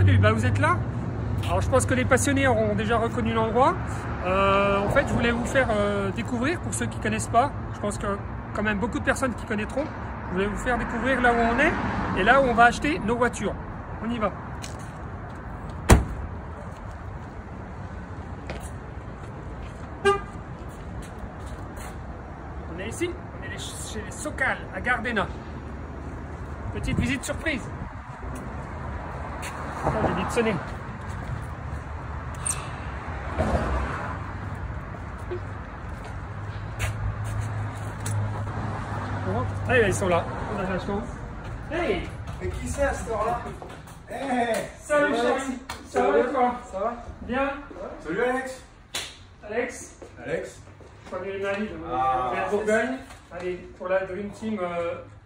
salut, bah, vous êtes là. Alors je pense que les passionnés auront déjà reconnu l'endroit. En fait, je voulais vous faire découvrir, pour ceux qui ne connaissent pas, je pense que quand même beaucoup de personnes qui connaîtront, je voulais vous faire découvrir là où on est et là où on va acheter nos voitures. On y va. On est ici, on est chez les Sokal à Gardena. Petite visite surprise. J'ai dit de sonner. Ah, ils sont là, on a de la chance. Hey! Mais qui c'est à cette heure-là? Hey! Salut Charlie! Ça va et toi? Ça va? Bien? Salut Alex! Alex? Alex? Premier mari de Ah, Bourgogne. Allez, pour la Dream Team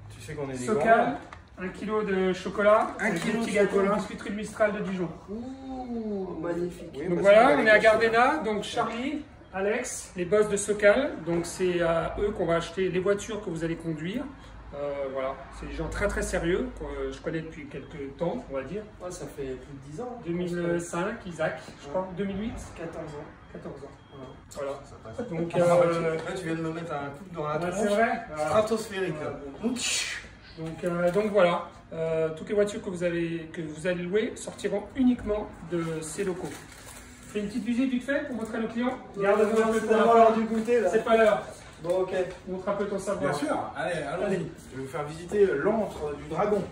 Tu sais qu'on est des Sokal, 1 kg de chocolat. 1 kilo de petit gâteau chocolat. biscuiterie de Mistral de Dijon. Ouh, magnifique. Oui, Donc bah, voilà, ça, on est à Gardena, donc Charlie, Alex, les boss de Sokal. Donc c'est à eux qu'on va acheter les voitures que vous allez conduire. Voilà, c'est des gens très très sérieux que je connais depuis quelques temps, on va dire. Ouais, ça fait plus de 10 ans. 2005, Isaac, je crois, 2008, 14 ans. 14 ans. Voilà. Ça passe. Donc, Là, tu viens de me mettre un coup dans la ouais, tronche. c'est vrai. Voilà. Stratosphérique. Donc voilà, toutes les voitures que vous allez louer sortiront uniquement de ces locaux. Je fais une petite visite vite fait pour montrer à nos clients. Garde-nous un peu C'est pour la pas fin. l'heure du goûter là. C'est pas l'heure. Bon, ok. Montre un peu ton savoir. Bien sûr. Allez, Allez. allons-y. Je vais vous faire visiter l'antre du dragon.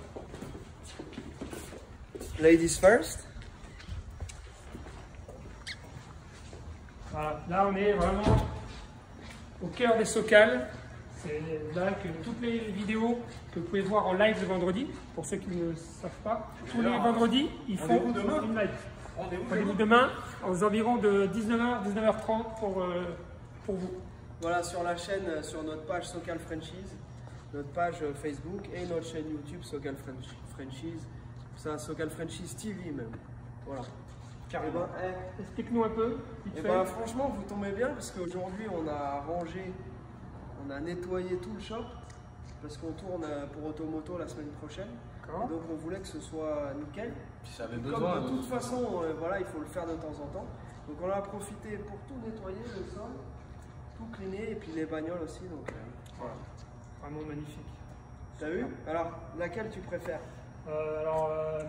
Ladies first. Voilà. Là, on est vraiment au cœur des Sokal. C'est là que toutes les vidéos que vous pouvez voir en live le vendredi, pour ceux qui ne savent pas, tous les vendredis, ils font Rendez-vous demain. une live. Rendez-vous Rendez-vous demain aux environs de 19h, 19h30 pour vous. Voilà, sur la chaîne, sur notre page Sokal Franchise, notre page Facebook et notre chaîne YouTube Sokal Franchise. Ça, Sokal Franchise TV même. Voilà. Carrément. Explique-nous un peu, vite Et fait. ben, franchement, vous tombez bien parce qu'aujourd'hui, on a rangé, on a nettoyé tout le shop parce qu'on tourne pour Automoto la semaine prochaine. D'accord. Et donc, on voulait que ce soit nickel. Si ça avait Comme besoin. de toute façon, voilà, il faut le faire de temps en temps. Donc, on a profité pour tout nettoyer, le sol, tout cleaner et puis les bagnoles aussi. Donc, Voilà, vraiment magnifique. t'as vu? Alors, laquelle tu préfères?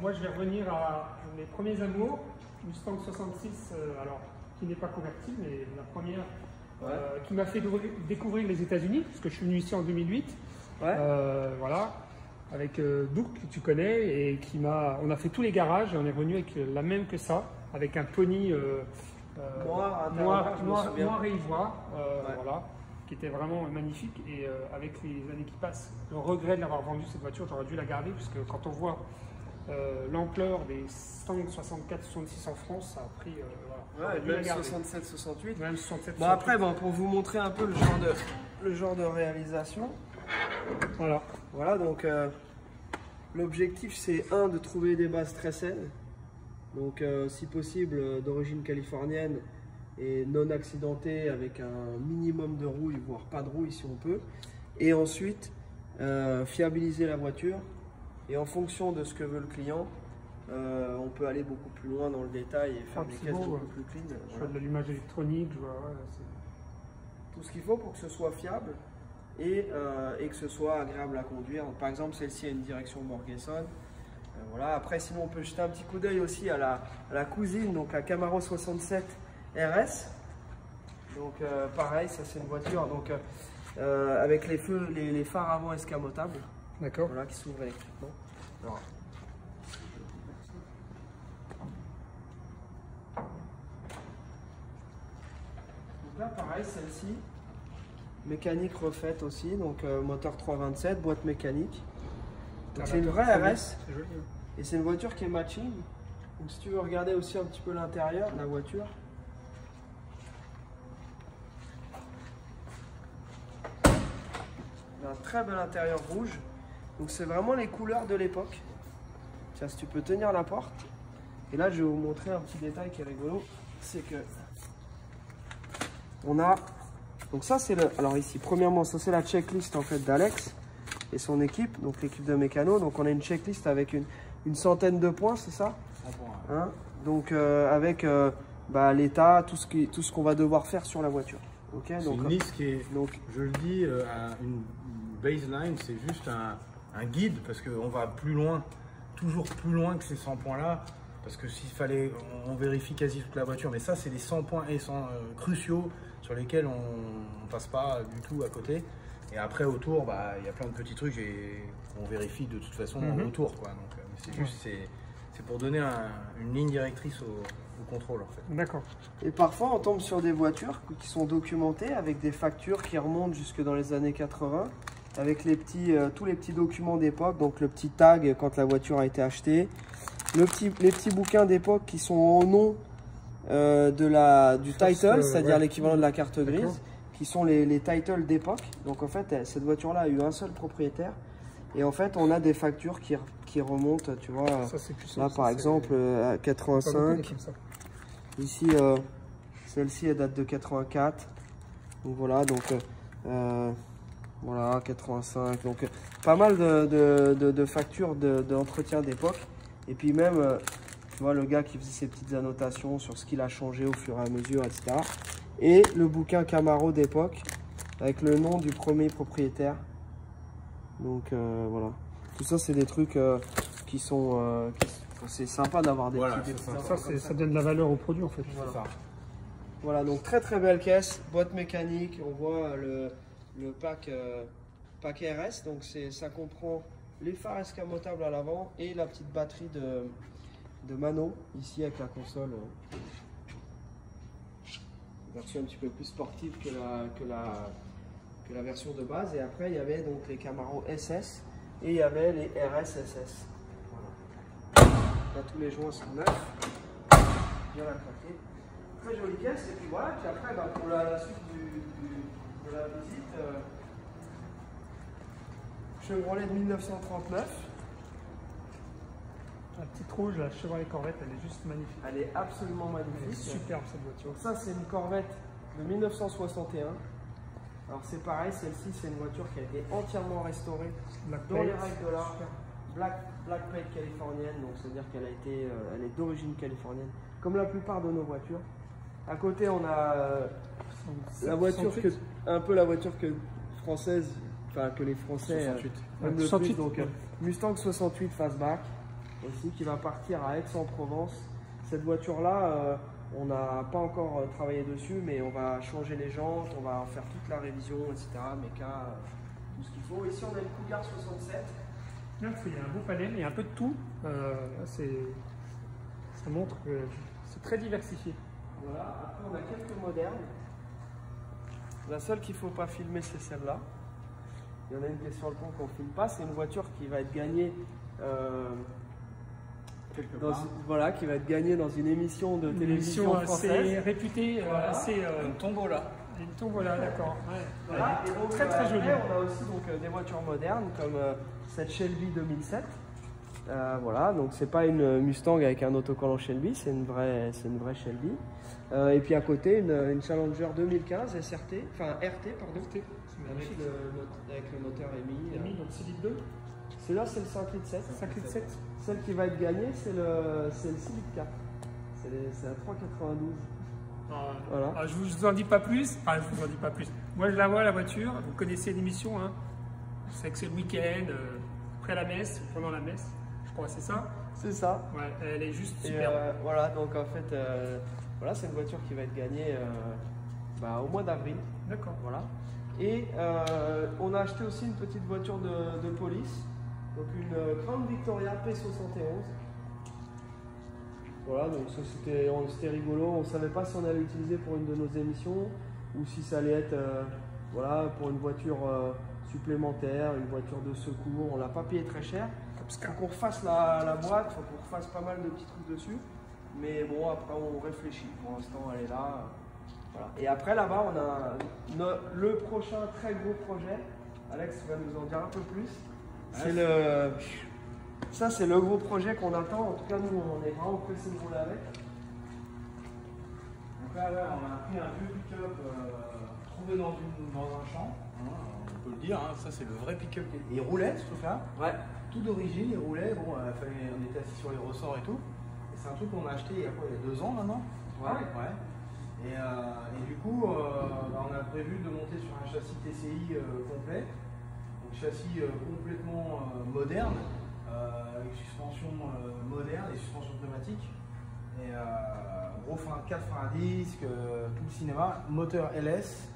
Moi je vais revenir à mes premiers amours, Mustang 66, alors qui n'est pas convertible, mais la première qui m'a fait découvrir les États-Unis, parce que je suis venu ici en 2008. Ouais. Voilà, avec Doug que tu connais et on a fait tous les garages et on est revenu avec la même que ça, avec un pony noir et ivoire, voilà, qui était vraiment magnifique. Et avec les années qui passent, le regret de l'avoir vendu cette voiture, j'aurais dû la garder, puisque quand on voit l'ampleur des 164-66 en France, ça a pris. Voilà, Ouais, j'aurais dû la même garder. 67-68. Même 67. Bon, après, bon, pour vous montrer un peu le genre de réalisation. Voilà. Voilà, donc l'objectif c'est de trouver des bases très saines. Donc, si possible, d'origine californienne et non accidentée, avec un minimum de rouille, voire pas de rouille si on peut. Et ensuite, fiabiliser la voiture. Et en fonction de ce que veut le client, on peut aller beaucoup plus loin dans le détail et faire des c'est caisses beau, beaucoup ouais. plus clean. Je Voilà. fais de l'allumage électronique, je vois. Ouais, c'est- Tout ce qu'il faut pour que ce soit fiable et que ce soit agréable à conduire. Par exemple, celle-ci a une direction Borgesson. Voilà. Après, sinon, on peut jeter un petit coup d'œil aussi à la cousine, donc la Camaro 67 RS. Donc, pareil, ça c'est une voiture donc, avec les phares avant escamotables. D'accord. Voilà, qui s'ouvre électriquement. Alors, donc là, pareil, celle-ci, mécanique refaite aussi, donc moteur 327, boîte mécanique. Donc c'est une vraie RS C'est joli. Hein. et c'est une voiture qui est matching. Donc si tu veux regarder aussi un petit peu l'intérieur de la voiture. Il a un très bel intérieur rouge. Donc c'est vraiment les couleurs de l'époque. Tiens, si tu peux tenir la porte. Et là, je vais vous montrer un petit détail qui est rigolo. C'est que on a... Donc ça, c'est le... Alors ici, premièrement, ça c'est la checklist en fait d'Alex et son équipe, donc l'équipe de mécano. Donc on a une checklist avec une centaine de points, c'est ça? 100 points. Hein, donc avec l'état, tout ce qu'on va devoir faire sur la voiture. Okay, c'est une liste qui est, donc, je le dis, une baseline, c'est juste un guide parce qu'on va plus loin, toujours plus loin que ces 100 points-là. Parce que s'il fallait, on vérifie quasi toute la voiture, mais ça, c'est les 100 points cruciaux sur lesquels on ne passe pas du tout à côté. Et après, autour, il y a plein de petits trucs qu'on vérifie de toute façon autour, quoi. Donc, c'est juste, c'est pour donner une ligne directrice au contrôle, en fait. D'accord. Et parfois, on tombe sur des voitures qui sont documentées avec des factures qui remontent jusque dans les années 80, avec tous les petits documents d'époque, donc le petit tag quand la voiture a été achetée, les petits bouquins d'époque qui sont au nom du title, c'est-à-dire l'équivalent de la carte grise, qui sont les titles d'époque. Donc en fait, cette voiture-là a eu un seul propriétaire. Et en fait, on a des factures qui remontent, tu vois. Ça, puissant, là, par exemple, à 85. Ici, celle-ci, elle date de 84. Donc voilà, voilà, 85. Donc pas mal de factures d'entretien d'époque. Et puis même, tu vois, le gars qui faisait ses petites annotations sur ce qu'il a changé au fur et à mesure, etc. Et le bouquin Camaro d'époque, avec le nom du premier propriétaire. Donc voilà. Tout ça, c'est des trucs qui sont... c'est sympa d'avoir des petits... Ça donne de la valeur au produit, en fait. Voilà, donc très très belle caisse, boîte mécanique. On voit le pack RS. Donc ça comprend les phares escamotables à l'avant et la petite batterie de Mano, ici avec la console. Version un petit peu plus sportive que la version de base. Et après, il y avait donc les Camaro SS et il y avait les RS-SS. Voilà. Là, tous les joints sont neufs. Bien la craquer. Très jolie caisse. Et puis voilà. Puis après, pour la suite de la visite, Chevrolet de 1939. La petite rouge, la Chevrolet Corvette, elle est juste magnifique. Elle est absolument magnifique. Elle est superbe cette voiture. Donc ça, c'est une Corvette de 1961. Alors c'est pareil, celle-ci, c'est une voiture qui a été entièrement restaurée dans les règles de l'art. Black Plate californienne, donc c'est-à-dire qu'elle elle est d'origine californienne, comme la plupart de nos voitures. À côté, on a la voiture un peu la voiture française, enfin que les Français 68. aiment le plus, donc Mustang 68 Fastback aussi, qui va partir à Aix-en-Provence. Cette voiture-là, on n'a pas encore travaillé dessus, mais on va changer les jantes, on va en faire toute la révision, etc. Méca, tout ce qu'il faut. Ici, on a une Cougar 67. Il y a un beau panel, il y a un peu de tout. Ça montre que c'est très diversifié. Voilà, après on a quelques modernes. La seule qu'il ne faut pas filmer, c'est celle-là. Il y en a une qui est sur le pont qu'on ne filme pas. C'est une voiture qui va être gagnée qui va être gagnée dans une émission de télévision française. Assez réputée, une tombola. Une tombola, d'accord. Ouais. Voilà. Et donc, très jolie. On a aussi des voitures modernes comme cette Shelby 2007. Voilà, donc c'est pas une Mustang avec un autocollant Shelby, c'est une vraie Shelby. Et puis à côté, une Challenger 2015 SRT, enfin RT, pardon, avec le moteur EMI. Donc 6 litres 2. Celui-là, c'est le 5 litres 7. 5 litres 7. Celle qui va être gagnée, c'est le 6 litres 4. C'est la 392. Voilà. Alors, je vous en dis pas plus. Enfin, je vous en dis pas plus. Moi, je la vois, la voiture. Vous connaissez l'émission, hein. Je sais que c'est le week-end, après la messe, pendant la messe. Je crois que c'est ça. C'est ça. Ouais, elle est juste superbe. Voilà, donc en fait, voilà, c'est une voiture qui va être gagnée au mois d'avril. D'accord. Voilà. Et on a acheté aussi une petite voiture de police, donc une Crown Victoria P71. Voilà, donc ça c'était rigolo. On ne savait pas si on allait l'utiliser pour une de nos émissions ou si ça allait être pour une voiture supplémentaire, une voiture de secours. On ne l'a pas payé très cher. Il faut qu'on refasse la boîte, il faut qu'on refasse pas mal de petits trucs dessus. Mais bon, après on réfléchit. Pour l'instant, elle est là. Voilà. Et après là-bas, on a le prochain très gros projet. Alex va nous en dire un peu plus. Ça, c'est le gros projet qu'on attend. En tout cas, nous, on est vraiment pressés de rouler avec. Donc là, on a pris un vieux pick-up trouvé dans un champ. On peut le dire, hein. Ça, c'est le vrai pick-up. Il roulait, ce truc-là. Ouais. Tout d'origine, il roulait. Bon, on était assis sur les ressorts et tout. C'est un truc qu'on a acheté il y a 2 ans maintenant. Ouais. Et du coup, on a prévu de monter sur un châssis TCI complet. Donc châssis complètement moderne, avec suspension moderne et suspension pneumatique. Et gros 4 freins à disque, tout le cinéma, moteur LS.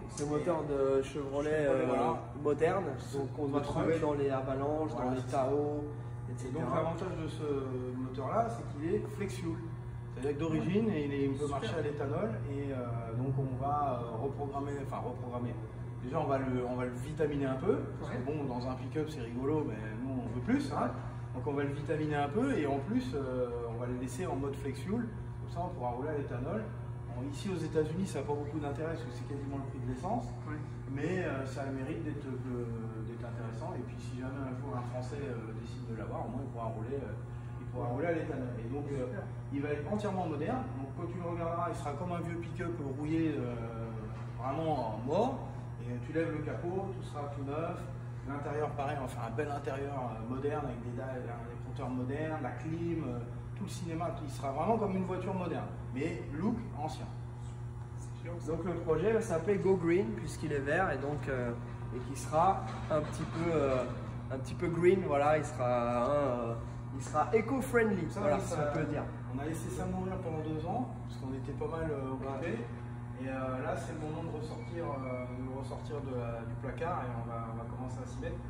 C'est moteur de Chevrolet voilà. moderne, donc on doit trouver dans les Avalanche, voilà, dans les Tahoe, etc. Et donc l'avantage de ce moteur-là, c'est qu'il est flex fuel. C'est-à-dire que d'origine, il peut marcher à l'éthanol et donc on va reprogrammer. Déjà on va le vitaminer un peu, parce que bon, dans un pick-up c'est rigolo, mais nous on veut plus. Hein. Donc on va le vitaminer un peu et en plus on va le laisser en mode flex fuel, comme ça on pourra rouler à l'éthanol. Ici aux États-Unis ça n'a pas beaucoup d'intérêt parce que c'est quasiment le prix de l'essence, mais ça a le mérite d'être intéressant. Et puis si jamais un jour un Français décide de l'avoir, au moins il pourra rouler à l'éthanol. Et donc il va être entièrement moderne. Donc quand tu le regarderas, il sera comme un vieux pick-up rouillé vraiment mort. Et tu lèves le capot, tout sera tout neuf. L'intérieur pareil, on va faire un bel intérieur moderne avec des compteurs modernes, la clim, tout le cinéma, il sera vraiment comme une voiture moderne, mais look ancien. Donc le projet va s'appeler Go Green puisqu'il est vert et donc qui sera un petit peu green, voilà, il sera éco-friendly, voilà, ça on peut dire. On a laissé ça mourir pendant 2 ans parce qu'on était pas mal occupés. Et là, c'est le moment de ressortir du placard et on va commencer à s'y mettre.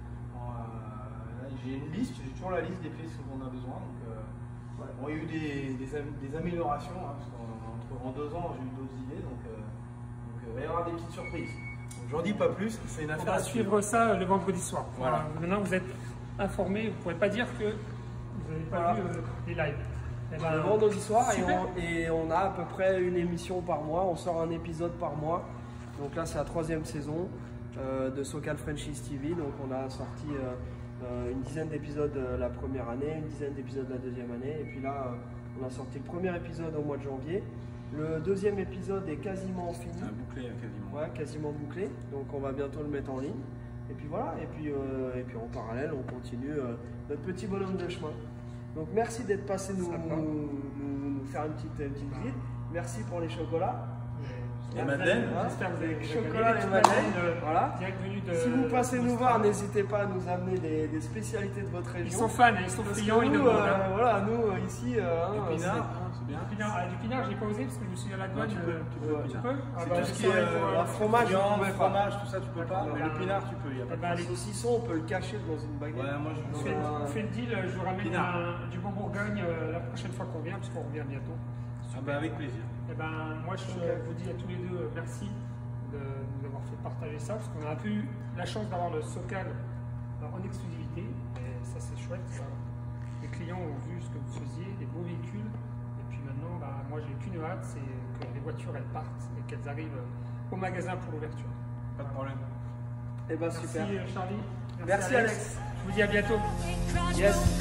J'ai une liste, j'ai toujours la liste des pièces dont on a besoin. Donc, bon, il y a eu des améliorations, hein, parce qu'en 2 ans, j'ai eu d'autres idées. Donc il va y avoir des petites surprises. J'en dis pas plus, c'est une affaire. On va suivre ça le vendredi soir. Voilà. Maintenant, vous êtes informés, vous ne pourrez pas dire que vous n'avez pas vu les lives. Le vendredi soir et on a à peu près une émission par mois, on sort un épisode par mois. Donc là c'est la 3e saison de SoCal Franchise TV, donc on a sorti une dizaine d'épisodes la première année, une dizaine d'épisodes la 2e année et puis là on a sorti le premier épisode au mois de janvier. Le 2e épisode est quasiment fini. C'est un bouclé quasiment. Ouais, quasiment bouclé, donc on va bientôt le mettre en ligne. Et puis voilà, et puis en parallèle on continue notre petit bonhomme de chemin. Donc merci d'être passé nous faire une petite visite. Merci pour les chocolats. Les madeleines. J'espère que vous avez chocolat, les madeleines. Voilà. Si vous passez nous voir, n'hésitez pas à nous amener des spécialités de votre région. Ils sont fans, ils sont friands, ils nous voilà, nous ici. Du pinard, c'est bien. Du pinard, j'ai pas osé parce que je me suis à la douane. Tu peux. Tu peux Tout ce qui est fromage, fromage, tout ça, tu peux pas. Mais le pinard, tu peux. Il y a pas de les saucissons, on peut le cacher dans une baguette. Ouais, moi on fait le deal, je vous ramène du bon Bourgogne la prochaine fois qu'on vient, puisqu'on revient bientôt. avec plaisir. Et moi je vous dis à tous les deux merci de nous avoir fait partager ça, parce qu'on a eu la chance d'avoir le SoCal en exclusivité, et ça c'est chouette. Les clients ont vu ce que vous faisiez, des beaux véhicules, et puis maintenant moi j'ai qu'une hâte, c'est que les voitures elles partent et qu'elles arrivent au magasin pour l'ouverture. Pas de problème. Et super. Merci Charlie. Merci Alex. Je vous dis à bientôt. Yes.